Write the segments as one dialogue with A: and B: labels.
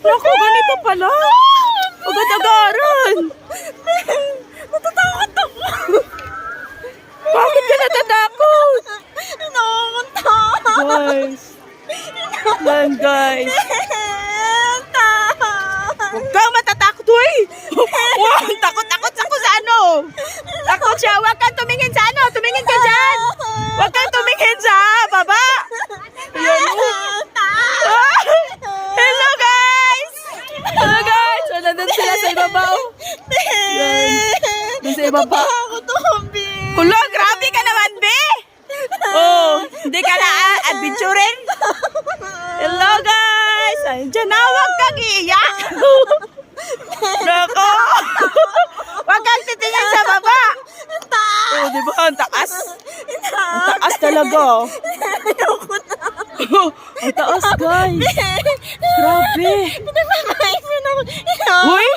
A: Naku, ganito pala. Agad-agaran.
B: Natatakot ako.
A: Bakit ka natatakot?
B: Nakakunta.
A: Guys. Yan, guys. Huwag kang matatakot, uy. Wow, takot-takot ako sa ano. Takot siya. Huwag kang tumingin sa ano. Tumingin ka dyan. Huwag kang tumingin sa baba. Ayan, ah, hello, guys. Hello, guys. So, nandun sila sa ibabaw. Yan. Nandun sa ibabaw. Kulo, grabe ka naman, be. Oh, hindi ka na adventurer. Hello, guys. Andiyan na, huwag kang iiyak. Nako. Huwag kang titingin sa baba. Oh, di ba? Ang taas. Ang taas talaga. Ang taas, guys. Grabe. Uy.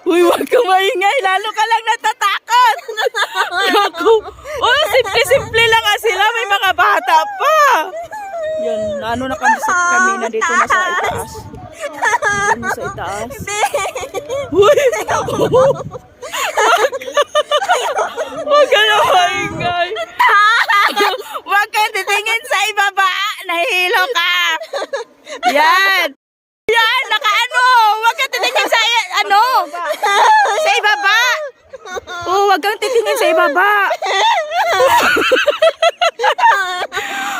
A: Uy, huwag kang maingay. Lalo ka lang natatakot. Naku. Oh, simple-simple lang nga sila. May mga bata pa. Yan, ano na kami na dito na sa itaas. Ano sa itaas? Uy! Huwag ka na maingay. Huwag ka titingin sa ibaba. Nahihilo ka. Yan. Yan, nakaano. Huwag ka titingin sa ano. Sa ibaba. Oh, huwag kang titingin sa ibaba.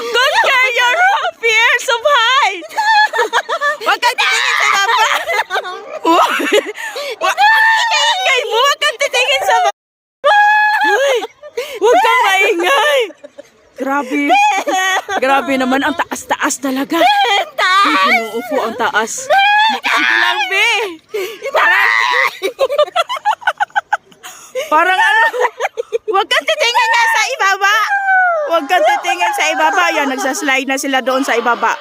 A: Conquer your fears of height. Huwag kang titingin sa baba. Huwag kang titingin sa baba. Huwag kang maingay. Grabe. Grabe naman. Ang taas-taas talaga. Pinuupo ang taas. Sige lang, be. Parang ano. Huwag kang titingin nga sa ibaba. Huwag kang titingin sa ibaba. Yan, nagsaslide na sila doon sa ibaba.